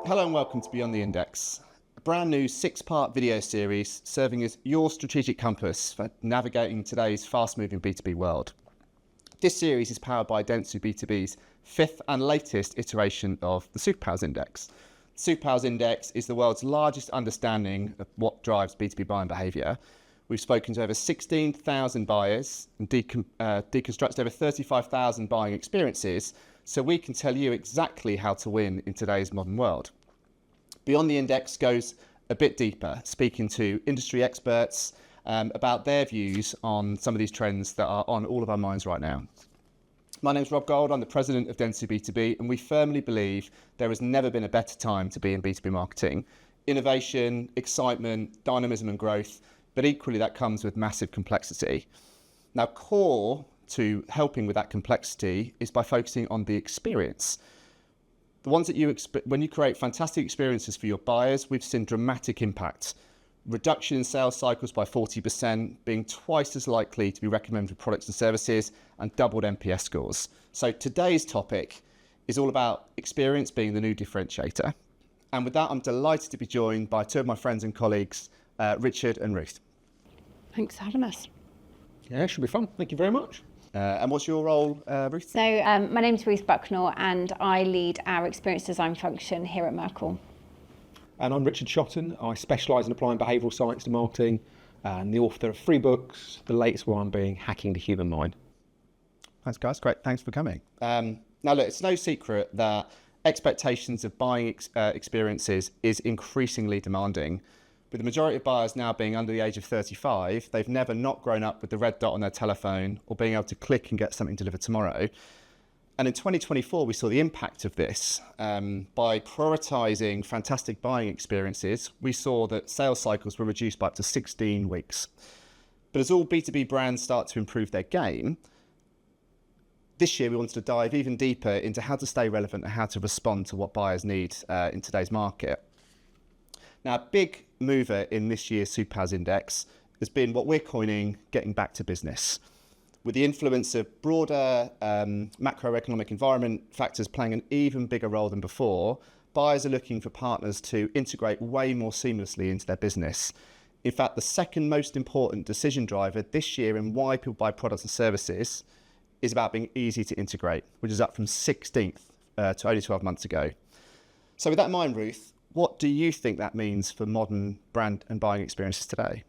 Hello and welcome to Beyond the Index, a brand new 6-part video series serving as your strategic compass for navigating today's fast-moving B2B world. This series is powered by Dentsu B2B's 5th and latest iteration of the Superpowers Index. The Superpowers Index is the world's largest understanding of what drives B2B buying behaviour. We've spoken to over 16,000 buyers and deconstructed over 35,000 buying experiences, so we can tell you exactly how to win in today's modern world. Beyond the Index goes a bit deeper, speaking to industry experts about their views on some of these trends that are on all of our minds right now. My name's Rob Gold, I'm the president of Dentsu B2B, and we firmly believe there has never been a better time to be in B2B marketing. Innovation, excitement, dynamism and growth, but equally that comes with massive complexity. Now, core to helping with that complexity is by focusing on the experience. The ones that when you create fantastic experiences for your buyers, we've seen dramatic impact. Reduction in sales cycles by 40%, being twice as likely to be recommended for products and services, and doubled NPS scores. So today's topic is all about experience being the new differentiator. And with that, I'm delighted to be joined by two of my friends and colleagues, Richard and Ruth. Thanks for having us. Yeah, it should be fun. Thank you very much. And what's your role, Ruth? So my name's Ruth Bucknell and I lead our experience design function here at Merkle. And I'm Richard Shotton. I specialise in applying behavioural science to marketing and the author of 3 books, the latest one being Hacking the Human Mind. Thanks, guys. Great. Thanks for coming. Now, look, it's no secret that expectations of buying experiences is increasingly demanding. With the majority of buyers now being under the age of 35, they've never not grown up with the red dot on their telephone or being able to click and get something delivered tomorrow. And in 2024, we saw the impact of this. By prioritising fantastic buying experiences, we saw that sales cycles were reduced by up to 16 weeks. But as all B2B brands start to improve their game, this year we wanted to dive even deeper into how to stay relevant and how to respond to what buyers need in today's market. Now, a big mover in this year's Superpowers Index has been what we're coining getting back to business. With the influence of broader macroeconomic environment factors playing an even bigger role than before, buyers are looking for partners to integrate way more seamlessly into their business. In fact, the second most important decision driver this year in why people buy products and services is about being easy to integrate, which is up from 16th to only 12 months ago. So with that in mind, Ruth, what do you think that means for modern brand and buying experiences today?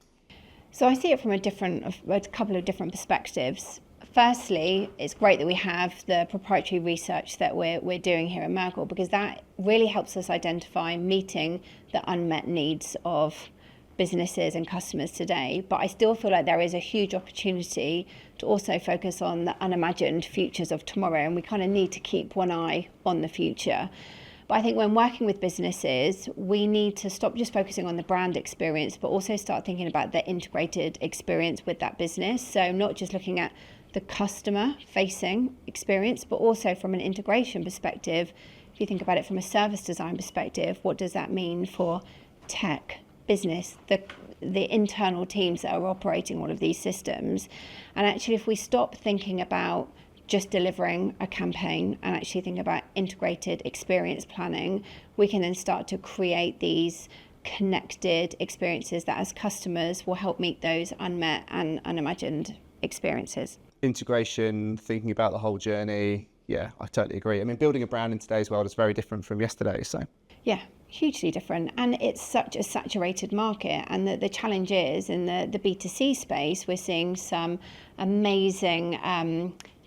So I see it from a couple of different perspectives. Firstly, it's great that we have the proprietary research that we're doing here at Merkle, because that really helps us identify meeting the unmet needs of businesses and customers today. But I still feel like there is a huge opportunity to also focus on the unimagined futures of tomorrow, and we kind of need to keep one eye on the future. But I think when working with businesses, we need to stop just focusing on the brand experience, but also start thinking about the integrated experience with that business. So not just looking at the customer-facing experience, but also from an integration perspective. If you think about it from a service design perspective, what does that mean for tech, business, the internal teams that are operating all of these systems? And actually, if we stop thinking about just delivering a campaign and actually think about integrated experience planning, we can then start to create these connected experiences that as customers will help meet those unmet and unimagined experiences. Integration, thinking about the whole journey. Yeah, I totally agree. I mean, building a brand in today's world is very different from yesterday. So yeah, hugely different. And it's such a saturated market. And the challenge is in the B2C space, we're seeing some amazing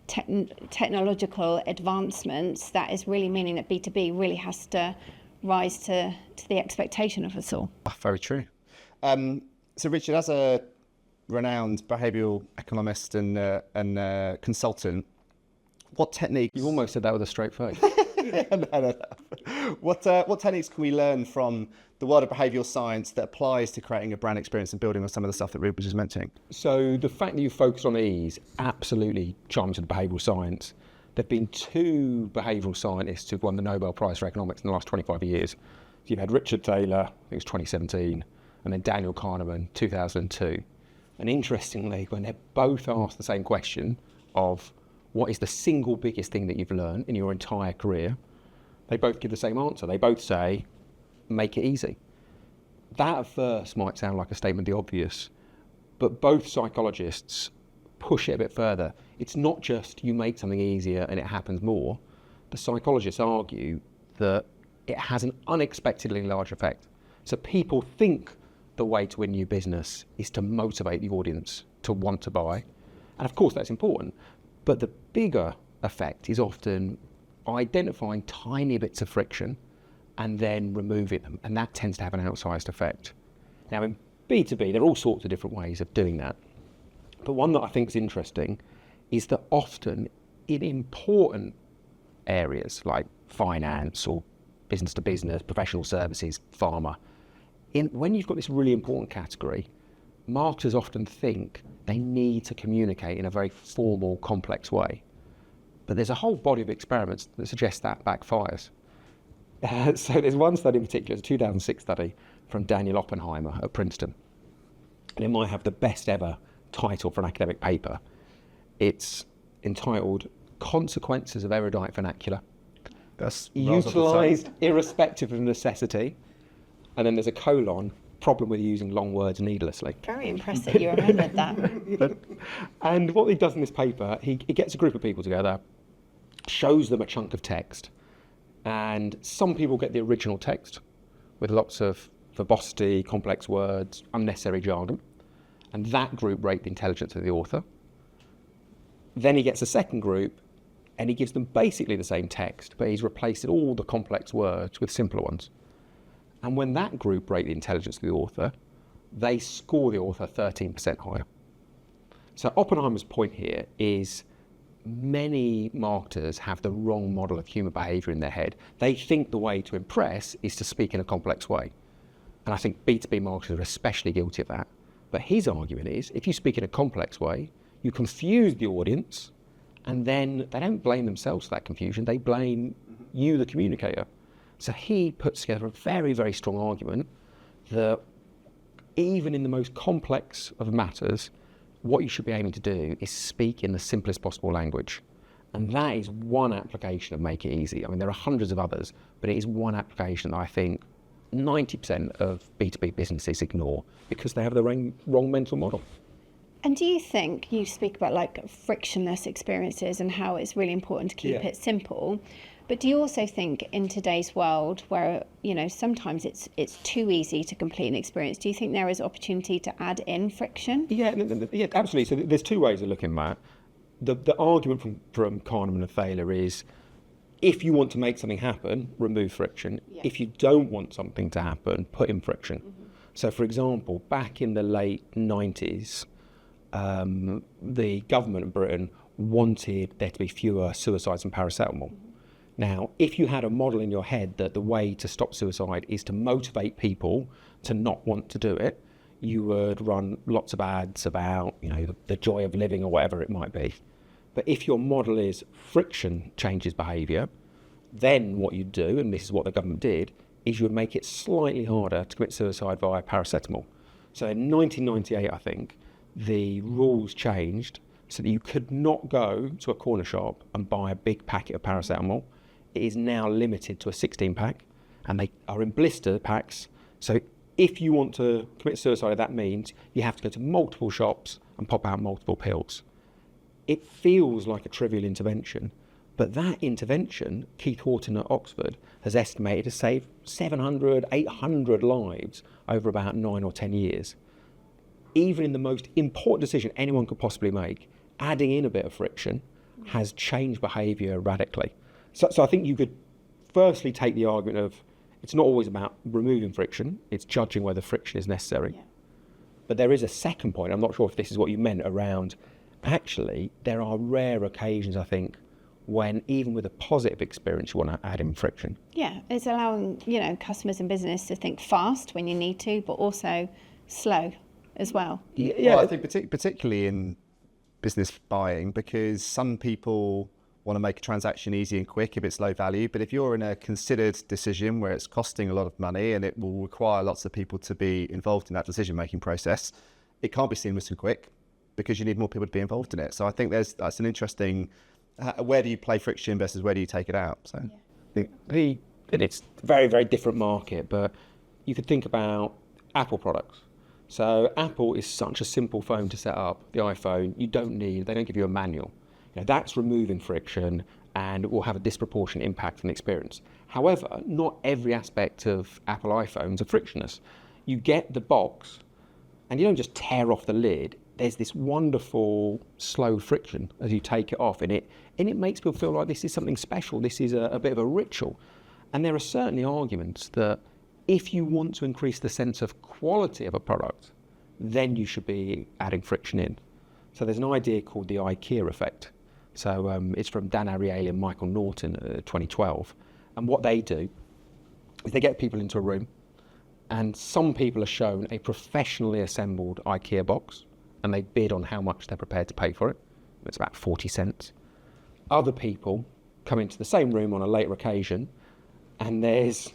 technological advancements that is really meaning that B2B really has to rise to the expectation of us all. Very true. So Richard, as a renowned behavioural economist and consultant, what techniques... You almost said that with a straight face. No. What techniques can we learn from the world of behavioural science that applies to creating a brand experience and building on some of the stuff that Ruth was just mentioning? So the fact that you focus on ease absolutely chimes with behavioural science. There have been 2 behavioural scientists who've won the Nobel Prize for Economics in the last 25 years. You've had Richard Taylor, I think it was 2017, and then Daniel Kahneman, 2002. And interestingly, when they're both asked the same question of what is the single biggest thing that you've learned in your entire career, they both give the same answer. They both say, make it easy. That at first might sound like a statement of the obvious, but both psychologists push it a bit further. It's not just you make something easier and it happens more. The psychologists argue that it has an unexpectedly large effect. So people think the way to win new business is to motivate the audience to want to buy. And of course that's important, but the bigger effect is often identifying tiny bits of friction and then removing them, and that tends to have an outsized effect. Now in B2B, there are all sorts of different ways of doing that, but one that I think is interesting is that often in important areas like finance or business to business, professional services, pharma, when you've got this really important category, marketers often think they need to communicate in a very formal, complex way. But there's a whole body of experiments that suggest that backfires. So there's one study in particular, it's a 2006 study from Daniel Oppenheimer at Princeton. And it might have the best ever title for an academic paper. It's entitled Consequences of Erudite Vernacular. That's utilised irrespective of necessity. And then there's a colon, problem with using long words needlessly. Very impressive you remembered that. And what he does in this paper, he gets a group of people together, shows them a chunk of text, and some people get the original text with lots of verbosity, complex words, unnecessary jargon, and that group rate the intelligence of the author. Then he gets a second group and he gives them basically the same text, but he's replaced all the complex words with simpler ones. And when that group rate the intelligence of the author, they score the author 13% higher. So Oppenheimer's point here is many marketers have the wrong model of human behaviour in their head. They think the way to impress is to speak in a complex way. And I think B2B marketers are especially guilty of that. But his argument is, if you speak in a complex way, you confuse the audience, and then they don't blame themselves for that confusion, they blame you, the communicator. So he puts together a very, very strong argument that even in the most complex of matters, what you should be aiming to do is speak in the simplest possible language. And that is one application of Make It Easy. I mean, there are hundreds of others, but it is one application that I think 90% of B2B businesses ignore because they have the wrong mental model. And do you think, you speak about like frictionless experiences and how it's really important to keep it simple, but do you also think in today's world where, you know, sometimes it's too easy to complete an experience, do you think there is opportunity to add in friction? Yeah, absolutely. So there's two ways of looking at that. The argument from Kahneman and Thaler is, if you want to make something happen, remove friction. Yeah. If you don't want something to happen, put in friction. Mm-hmm. So for example, back in the late 90s, the government of Britain wanted there to be fewer suicides and paracetamol. Mm-hmm. Now, if you had a model in your head that the way to stop suicide is to motivate people to not want to do it, you would run lots of ads about, you know, the joy of living or whatever it might be. But if your model is friction changes behaviour, then what you do, and this is what the government did, is you would make it slightly harder to commit suicide via paracetamol. So in 1998, I think, the rules changed so that you could not go to a corner shop and buy a big packet of paracetamol. It is now limited to a 16-pack, and they are in blister packs. So if you want to commit suicide, that means you have to go to multiple shops and pop out multiple pills. It feels like a trivial intervention, but that intervention, Keith Horton at Oxford has estimated to save 700, 800 lives over about 9 or 10 years. Even in the most important decision anyone could possibly make, adding in a bit of friction has changed behaviour radically. So I think you could firstly take the argument of it's not always about removing friction, it's judging whether friction is necessary. Yeah. But there is a second point, I'm not sure if this is what you meant, around actually there are rare occasions, I think, when even with a positive experience you want to add in friction. Yeah, it's allowing, you know, customers and business to think fast when you need to, but also slow as well. Yeah, well, I think particularly in business buying, because some people want to make a transaction easy and quick if it's low value, but if you're in a considered decision where it's costing a lot of money and it will require lots of people to be involved in that decision-making process, it can't be seamless and quick because you need more people to be involved in it. So I think that's an interesting Where do you play friction versus where do you take it out? So, It's a very, very different market, but you could think about Apple products. So Apple is such a simple phone to set up, the iPhone. They don't give you a manual. That's removing friction and will have a disproportionate impact on the experience. However, not every aspect of Apple iPhones are frictionless. You get the box and you don't just tear off the lid. There's this wonderful slow friction as you take it off, and it makes people feel like this is something special. This is a bit of a ritual. And there are certainly arguments that if you want to increase the sense of quality of a product, then you should be adding friction in. So there's an idea called the IKEA effect. So it's from Dan Ariely and Michael Norton, 2012. And what they do is they get people into a room, and some people are shown a professionally assembled IKEA box, and they bid on how much they're prepared to pay for it. It's about 40 cents. Other people come into the same room on a later occasion, and there's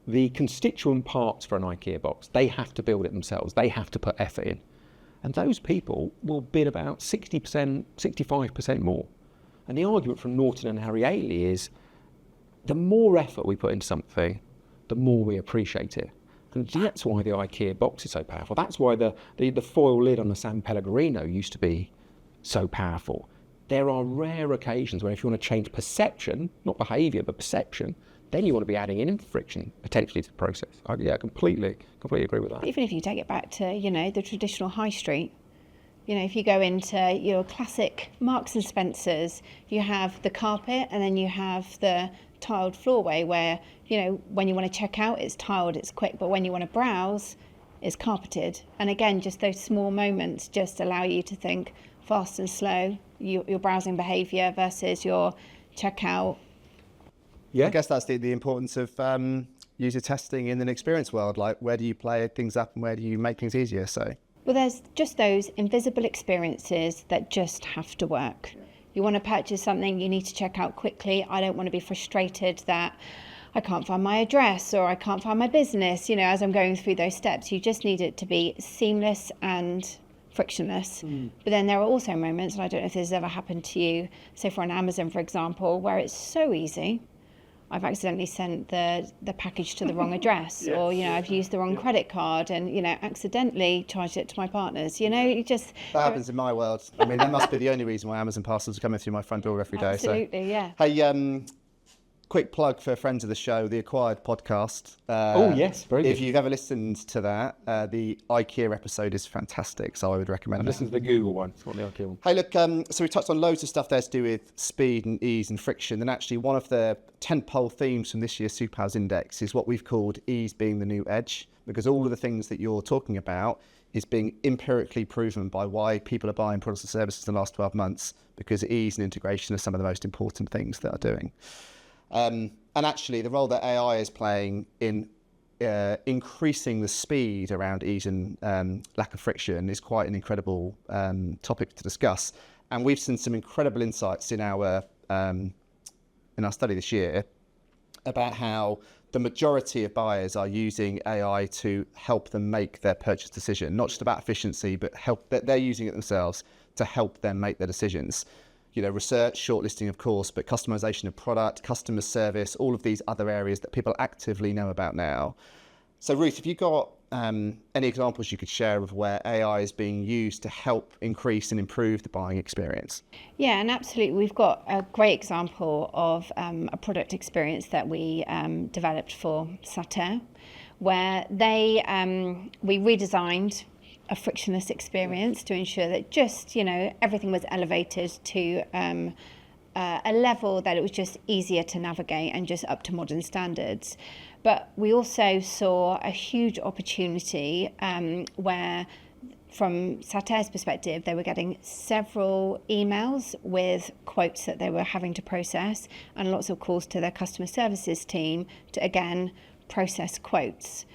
the constituent parts for an IKEA box. They have to build it themselves. They have to put effort in. And those people will bid about 60%, 65% more. And the argument from Norton and Ariely is the more effort we put into something, the more we appreciate it. And that's why the IKEA box is so powerful. That's why the foil lid on the San Pellegrino used to be so powerful. There are rare occasions where if you want to change perception, not behaviour, but perception, then you want to be adding in friction potentially to the process. I completely agree with that. Even if you take it back to, the traditional high street, if you go into your classic Marks and Spencer's, you have the carpet and then you have the tiled floorway where, when you want to check out, it's tiled, it's quick, but when you want to browse, it's carpeted. And again, just those small moments just allow you to think fast and slow, your browsing behaviour versus your checkout. Yeah, I guess that's the importance of user testing in an experience world. Like, where do you play things up and where do you make things easier? So, well, there's just those invisible experiences that just have to work. You want to purchase something, you need to check out quickly. I don't want to be frustrated that I can't find my address or I can't find my business. As I'm going through those steps, you just need it to be seamless and frictionless. But then there are also moments, and I don't know if this has ever happened to you, say for an Amazon, for example, where it's so easy. I've accidentally sent the package to the wrong address, or I've used the wrong credit card and accidentally charged it to my partners. That happens in my world. I mean, that must be the only reason why Amazon parcels are coming through my front door every day. Absolutely, yeah. Hey, quick plug for friends of the show, the Acquired podcast. Yes, very good. If you've ever listened to that, the IKEA episode is fantastic, so I would recommend it. Listen to the Google one, it's not the IKEA one. Hey, look, so we touched on loads of stuff there to do with speed and ease and friction, and actually one of the tentpole themes from this year's Superhouse Index is what we've called ease being the new edge, because all of the things that you're talking about is being empirically proven by why people are buying products and services in the last 12 months, because ease and integration are some of the most important things that are doing. And actually, the role that AI is playing in increasing the speed around ease and lack of friction is quite an incredible topic to discuss. And we've seen some incredible insights in our study this year about how the majority of buyers are using AI to help them make their purchase decision. Not just about efficiency, but they're using it themselves to help them make their decisions. Research, shortlisting, of course, but customization of product, customer service, all of these other areas that people actively know about now. So, Ruth, have you got any examples you could share of where AI is being used to help increase and improve the buying experience? Yeah, and absolutely. We've got a great example of a product experience that we developed for Sater, where we redesigned a frictionless experience to ensure that just, everything was elevated to a level that it was just easier to navigate and just up to modern standards. But we also saw a huge opportunity where, from Sater's perspective, they were getting several emails with quotes that they were having to process and lots of calls to their customer services team to, again, process quotes.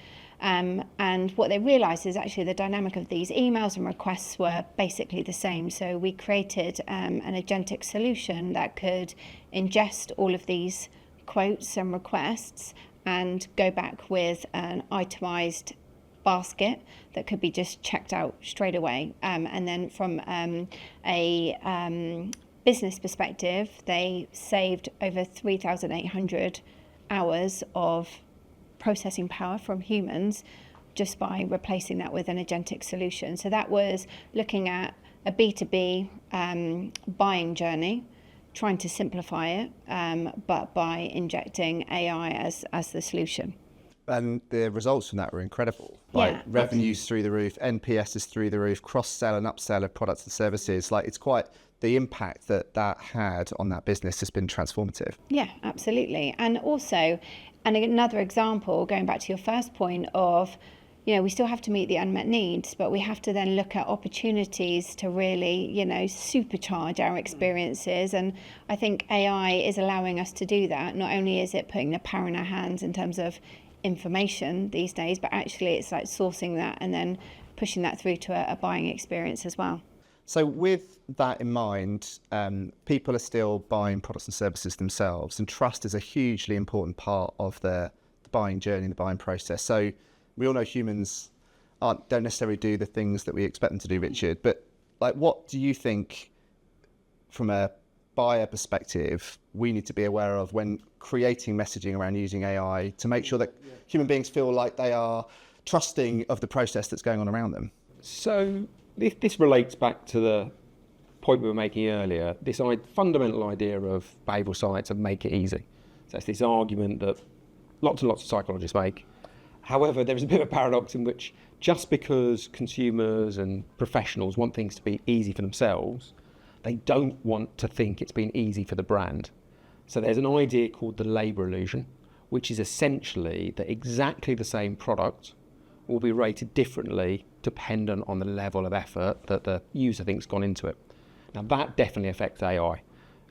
And what they realised is actually the dynamic of these emails and requests were basically the same. So we created an agentic solution that could ingest all of these quotes and requests and go back with an itemised basket that could be just checked out straight away. And then from a business perspective, they saved over 3,800 hours of processing power from humans just by replacing that with an agentic solution. So that was looking at a B2B buying journey, trying to simplify it, but by injecting AI as the solution. And the results from that were incredible. Yeah. Revenues through the roof, NPS is through the roof, cross-sell and upsell of products and services. It's quite, the impact that had on that business has been transformative. Yeah, absolutely. And also, and another example, going back to your first point of, we still have to meet the unmet needs, but we have to then look at opportunities to really, supercharge our experiences. And I think AI is allowing us to do that. Not only is it putting the power in our hands in terms of information these days, but actually it's like sourcing that and then pushing that through to a buying experience as well. So with that in mind, people are still buying products and services themselves, and trust is a hugely important part of the buying journey, the buying process. So we all know humans don't necessarily do the things that we expect them to do, Richard, but what do you think from a buyer perspective we need to be aware of when creating messaging around using AI to make sure that human beings feel like they are trusting of the process that's going on around them? So this relates back to the point we were making earlier, this fundamental idea of behavioural science and make it easy. So it's this argument that lots and lots of psychologists make. However, there is a bit of a paradox in which just because consumers and professionals want things to be easy for themselves, they don't want to think it's been easy for the brand. So there's an idea called the labour illusion, which is essentially that exactly the same product will be rated differently dependent on the level of effort that the user thinks gone into it. Now that definitely affects AI.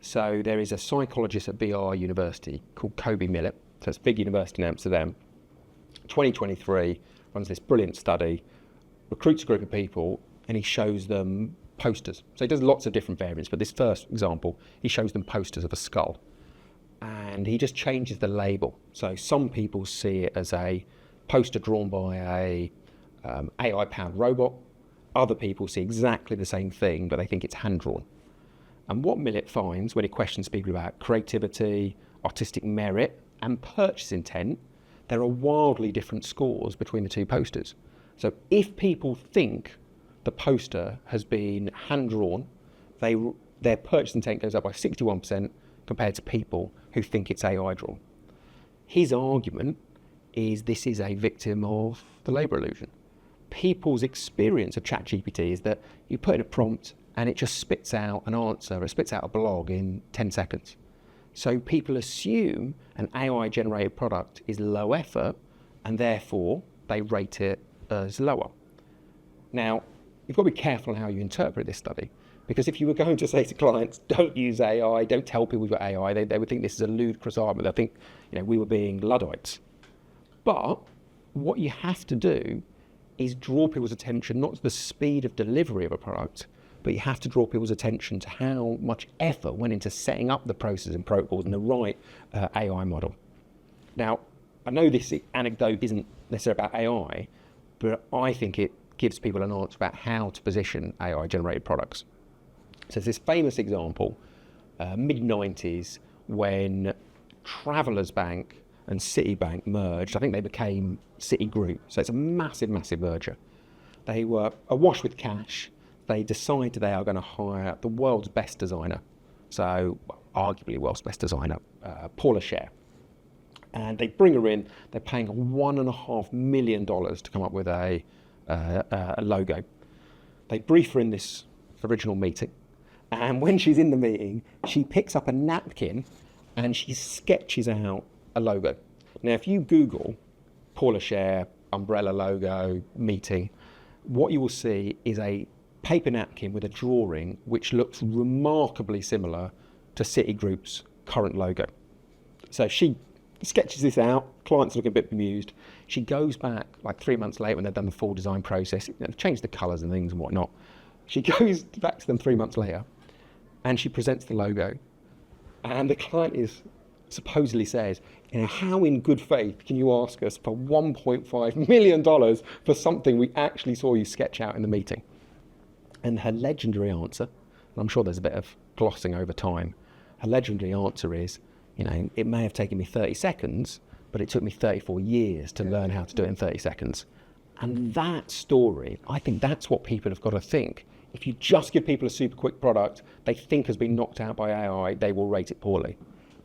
So there is a psychologist at BR University called Kobe Millett, so it's a big university in Amsterdam, 2023, runs this brilliant study, recruits a group of people, and he shows them posters. So he does lots of different variants, but this first example, he shows them posters of a skull. And he just changes the label. So some people see it as a poster drawn by a AI-powered robot. Other people see exactly the same thing, but they think it's hand-drawn. And what Millett finds when he questions people about creativity, artistic merit, and purchase intent, there are wildly different scores between the two posters. So if people think the poster has been hand-drawn, their purchase intent goes up by 61% compared to people who think it's AI drawn. His argument is this is a victim of the labour illusion. People's experience of ChatGPT is that you put in a prompt and it just spits out an answer, or spits out a blog in 10 seconds. So people assume an AI-generated product is low effort, and therefore they rate it as lower. Now, you've got to be careful how you interpret this study, because if you were going to say to clients, don't use AI, don't tell people you've got AI, they would think this is a ludicrous argument. They think, we were being Luddites. But what you have to do is draw people's attention not to the speed of delivery of a product, but you have to draw people's attention to how much effort went into setting up the process and protocols and the right AI model. Now, I know this anecdote isn't necessarily about AI, but I think it gives people an answer about how to position AI-generated products. So there's this famous example, mid-90s, when Travelers Bank and Citibank merged. I think they became Citigroup. So it's a massive, massive merger. They were awash with cash. They decided they are going to hire the world's best designer. So arguably world's best designer, Paula Scher. And they bring her in. They're paying $1.5 million to come up with a logo. They brief her in this original meeting. And when she's in the meeting, she picks up a napkin and she sketches out a logo. Now, if you Google Paula Scher, umbrella logo, meeting, what you will see is a paper napkin with a drawing which looks remarkably similar to Citigroup's current logo. So she sketches this out, clients look a bit bemused. She goes back like 3 months later when they've done the full design process, changed the colours and things and whatnot. She goes back to them 3 months later and she presents the logo. And the client supposedly says, how in good faith can you ask us for $1.5 million for something we actually saw you sketch out in the meeting? And her legendary answer, and I'm sure there's a bit of glossing over time? Her legendary answer is, it may have taken me 30 seconds, but it took me 34 years to learn how to do it in 30 seconds. And that story, I think that's what people have got to think. If you just give people a super quick product they think has been knocked out by AI, they will rate it poorly.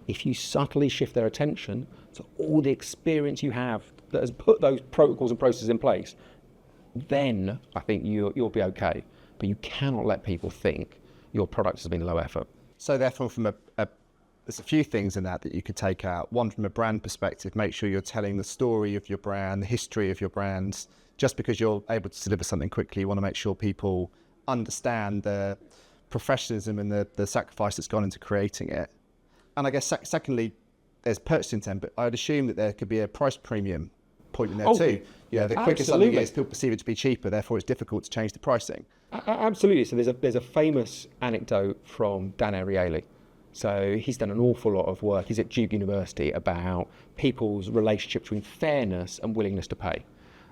If you subtly shift their attention to all the experience you have that has put those protocols and processes in place, then I think you'll be okay. But you cannot let people think your product has been low effort. So therefore, from there's a few things in that you could take out. One, from a brand perspective, make sure you're telling the story of your brand, the history of your brand. Just because you're able to deliver something quickly, you want to make sure people understand the professionalism and the sacrifice that's gone into creating it. And I guess secondly, there's purchase intent, but I'd assume that there could be a price premium point in there too. The quicker something is, people perceive it to be cheaper, therefore it's difficult to change the pricing. Absolutely. So there's a famous anecdote from Dan Ariely. So he's done an awful lot of work. He's at Duke University about people's relationship between fairness and willingness to pay.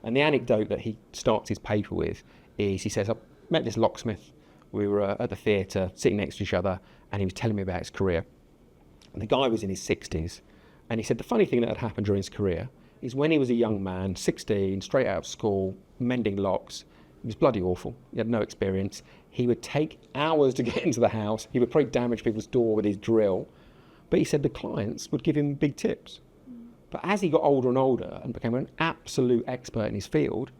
And the anecdote that he starts his paper with is, he says, I met this locksmith. We were at the theatre sitting next to each other, and he was telling me about his career. And the guy was in his 60s. And he said the funny thing that had happened during his career is when he was a young man, 16, straight out of school, mending locks, it was bloody awful. He had no experience. He would take hours to get into the house. He would probably damage people's door with his drill. But he said the clients would give him big tips. But as he got older and older and became an absolute expert in his field,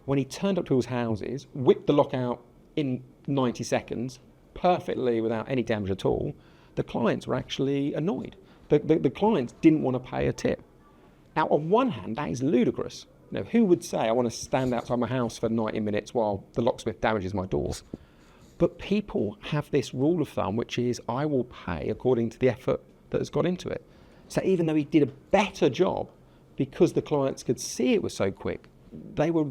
when he turned up to people's houses, whipped the lock out in 90 seconds, perfectly without any damage at all, the clients were actually annoyed. The clients didn't want to pay a tip. Now, on one hand, that is ludicrous. Who would say, I want to stand outside my house for 90 minutes while the locksmith damages my doors? But people have this rule of thumb, which is, I will pay according to the effort that has gone into it. So even though he did a better job, because the clients could see it was so quick, they were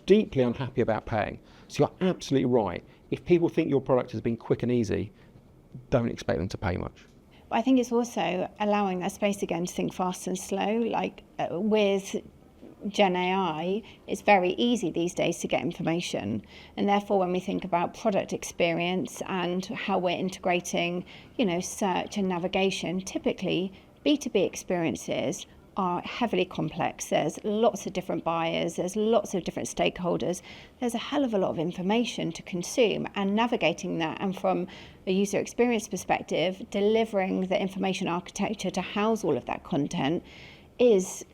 deeply unhappy about paying. So you're absolutely right. If people think your product has been quick and easy, don't expect them to pay much. But I think it's also allowing that space again to think fast and slow. Like with Gen AI, it's very easy these days to get information. And therefore, when we think about product experience and how we're integrating, search and navigation, typically B2B experiences are heavily complex. There's lots of different buyers, there's lots of different stakeholders. There's a hell of a lot of information to consume, and navigating that, and from a user experience perspective, delivering the information architecture to house all of that content is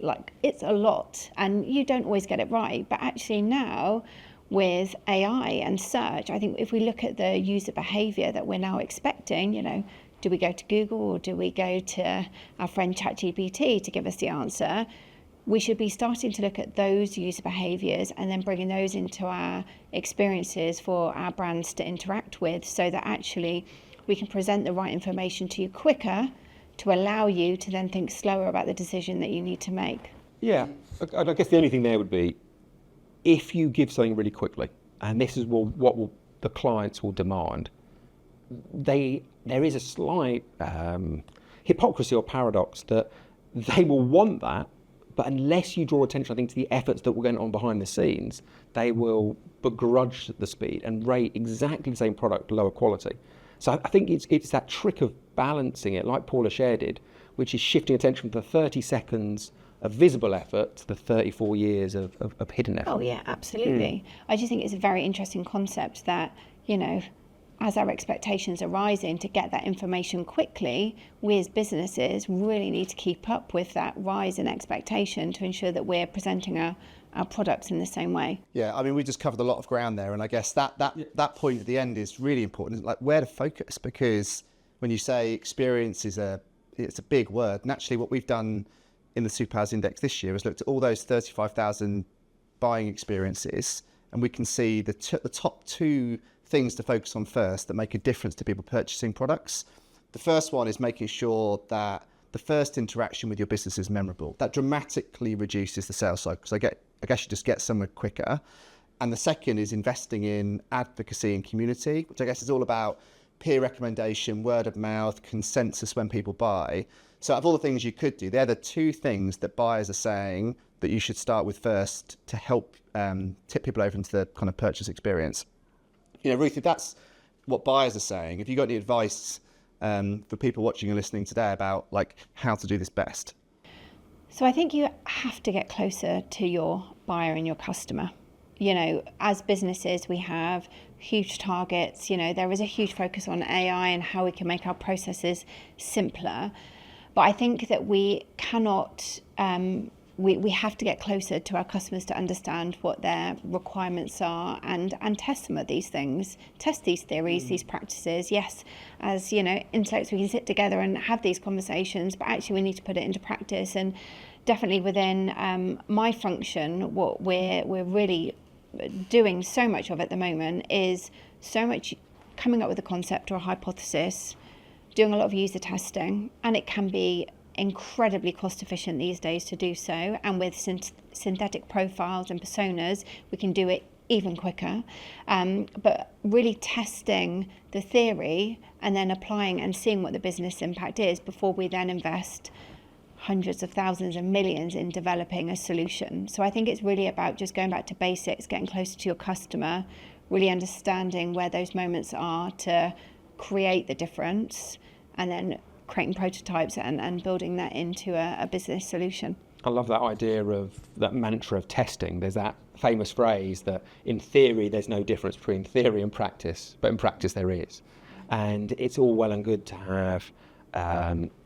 it's a lot, and you don't always get it right. But actually now, with AI and search, I think if we look at the user behavior that we're now expecting, do we go to Google or do we go to our friend ChatGPT to give us the answer? We should be starting to look at those user behaviors and then bringing those into our experiences for our brands to interact with, so that actually we can present the right information to you quicker to allow you to then think slower about the decision that you need to make. Yeah, I guess the only thing there would be, if you give something really quickly, and this is what the clients will demand, there is a slight hypocrisy or paradox that they will want that, but unless you draw attention, I think, to the efforts that were going on behind the scenes, they will begrudge the speed and rate exactly the same product lower quality. So I think it's that trick of balancing it, like Paula Scher did, which is shifting attention from the 30 seconds of visible effort to the 34 years of hidden effort. Oh yeah, absolutely. I just think it's a very interesting concept that, as our expectations are rising to get that information quickly, we as businesses really need to keep up with that rise in expectation to ensure that we're presenting our products in the same way. Yeah, I mean, we just covered a lot of ground there, and I guess that point at the end is really important, like where to focus, because when you say experience it's a big word, and actually what we've done in the Superhouse Index this year is looked at all those 35,000 buying experiences, and we can see the top two things to focus on first that make a difference to people purchasing products. The first one is making sure that the first interaction with your business is memorable. That dramatically reduces the sales cycle. So I guess you just get somewhere quicker. And the second is investing in advocacy and community, which I guess is all about peer recommendation, word of mouth, consensus when people buy. So out of all the things you could do, they're the two things that buyers are saying that you should start with first to help tip people over into the kind of purchase experience. Ruth, if that's what buyers are saying. Have you got any advice for people watching and listening today about like how to do this best? So I think you have to get closer to your buyer and your customer. You know, as businesses, we have huge targets. You know, there is a huge focus on AI and how we can make our processes simpler. But I think that we cannot, we have to get closer to our customers to understand what their requirements are and test some of these things, test these theories, these practices. Yes, as, you know, intellects, we can sit together and have these conversations, but actually we need to put it into practice. And definitely within my function, what we're really doing so much of at the moment is so much coming up with a concept or a hypothesis, doing a lot of user testing, and it can be incredibly cost efficient these days to do so, and with synthetic profiles and personas we can do it even quicker, but really testing the theory and then applying and seeing what the business impact is before we then invest hundreds of thousands and millions in developing a solution. So I think it's really about just going back to basics, getting closer to your customer, really understanding where those moments are to create the difference, and then creating prototypes and building that into a business solution. I love that idea of that mantra of testing. There's that famous phrase that in theory there's no difference between theory and practice, but in practice there is. And it's all well and good to have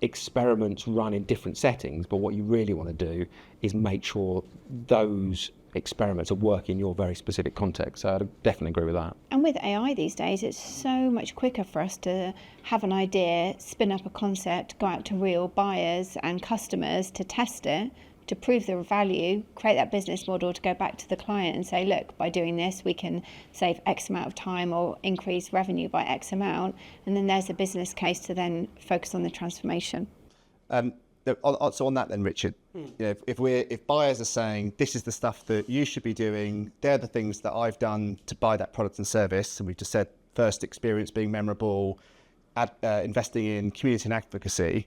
experiments run in different settings, but what you really want to do is make sure those experiments are working in your very specific context. So I definitely agree with that. And with AI these days, it's so much quicker for us to have an idea, spin up a concept, go out to real buyers and customers to test it, to prove the value, create that business model to go back to the client and say, look, by doing this, we can save X amount of time or increase revenue by X amount. And then there's a business case to then focus on the transformation. So on that then, Richard, you know, if buyers are saying this is the stuff that you should be doing, they're the things that I've done to buy that product and service, and we just said first experience being memorable, investing in community and advocacy.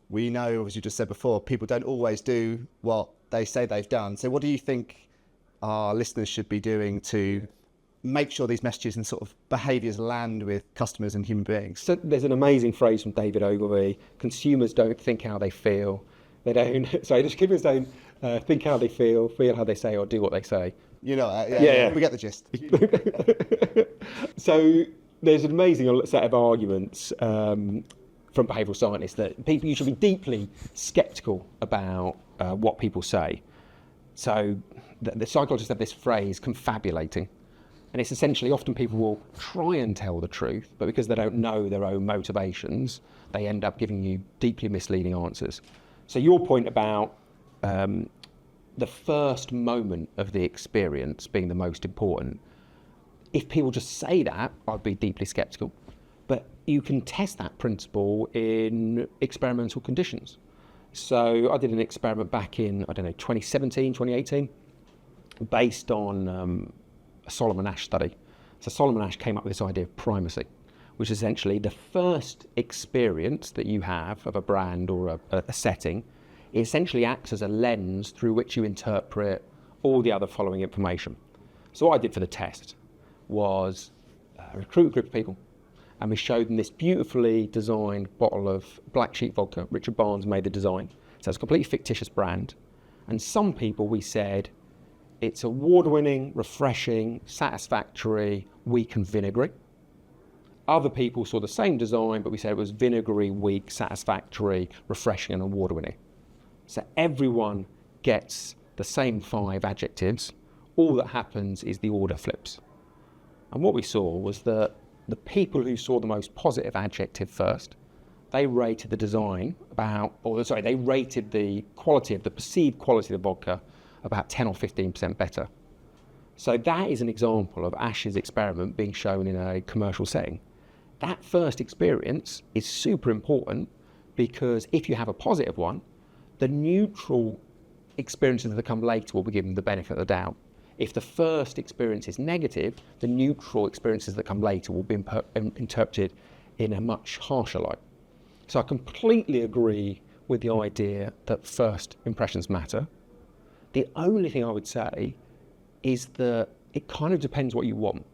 We know, as you just said before, people don't always do what they say they've done. So what do you think our listeners should be doing to make sure these messages and sort of behaviours land with customers and human beings? So there's an amazing phrase from David Ogilvy: consumers don't think how they feel. They don't, sorry, consumers don't think how they feel how they say, or do what they say. You know, yeah. We get the gist. So there's an amazing set of arguments from behavioural scientists that you should be deeply sceptical about what people say. So the psychologists have this phrase, confabulating. And it's essentially, often people will try and tell the truth, but because they don't know their own motivations, they end up giving you deeply misleading answers. So your point about the first moment of the experience being the most important, if people just say that, I'd be deeply sceptical. But you can test that principle in experimental conditions. So I did an experiment back in, 2017, 2018, based on a Solomon Asch study. So Solomon Asch came up with this idea of primacy, which is essentially the first experience that you have of a brand or a setting. It essentially acts as a lens through which you interpret all the other following information. So what I did for the test was recruit a group of people, and we showed them this beautifully designed bottle of black sheep vodka. Richard Barnes made the design. So it's a completely fictitious brand. And some people, we said, it's award-winning, refreshing, satisfactory, weak and vinegary. Other people saw the same design, but we said it was vinegary, weak, satisfactory, refreshing and award-winning. So everyone gets the same 5 adjectives. All that happens is the order flips. And what we saw was that the people who saw the most positive adjective first, they rated the design they rated the perceived quality of the vodka about 10 or 15% better. So that is an example of Asch's experiment being shown in a commercial setting. That first experience is super important, because if you have a positive one, the neutral experiences that come later will be given the benefit of the doubt. If the first experience is negative, the neutral experiences that come later will be interpreted in a much harsher light. So I completely agree with the idea that first impressions matter. The only thing I would say is that it kind of depends what you want.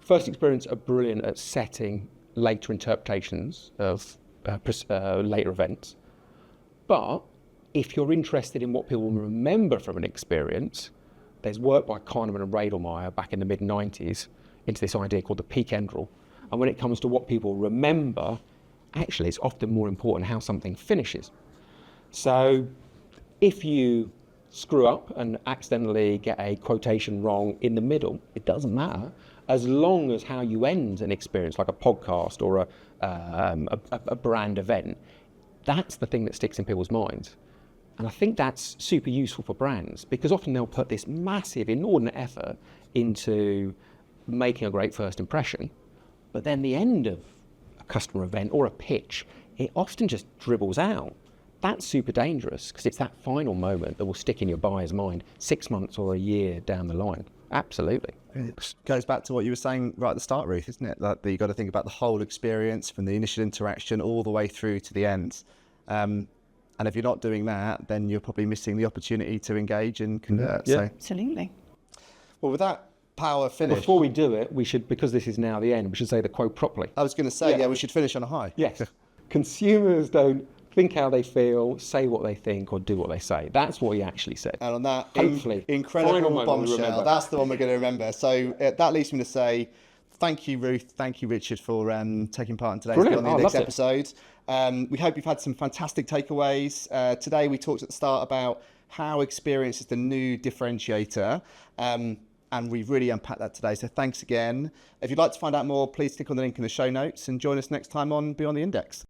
First experience are brilliant at setting later interpretations of later events. But if you're interested in what people remember from an experience, there's work by Kahneman and Radelmeyer back in the mid-90s into this idea called the peak end rule. And when it comes to what people remember, actually it's often more important how something finishes. So if you screw up and accidentally get a quotation wrong in the middle, it doesn't matter, as long as how you end an experience, like a podcast or a brand event, that's the thing that sticks in people's minds. And I think that's super useful for brands, because often they'll put this massive, inordinate effort into making a great first impression, but then the end of a customer event or a pitch, it often just dribbles out. That's super dangerous, because it's that final moment that will stick in your buyer's mind 6 months or a year down the line. Absolutely. It goes back to what you were saying right at the start, Ruth, isn't it? That you've got to think about the whole experience from the initial interaction all the way through to the end. And if you're not doing that, then you're probably missing the opportunity to engage and convert. Yeah. So, Absolutely. well, with that power finish. Before we do it, we should, because this is now the end, we should say the quote properly. I was going to say, yeah, we should finish on a high. Yes. Consumers don't think how they feel, say what they think, or do what they say. That's what he actually said. And on that Hopefully, incredible final moment we bombshell, remember. that's the one we're going to remember. So that leads me to say thank you, Ruth. Thank you, Richard, for taking part in today's Brilliant. Beyond the Index loved episode. We hope you've had some fantastic takeaways. Today we talked at the start about how experience is the new differentiator. And we've really unpacked that today. So thanks again. If you'd like to find out more, please click on the link in the show notes and join us next time on Beyond the Index.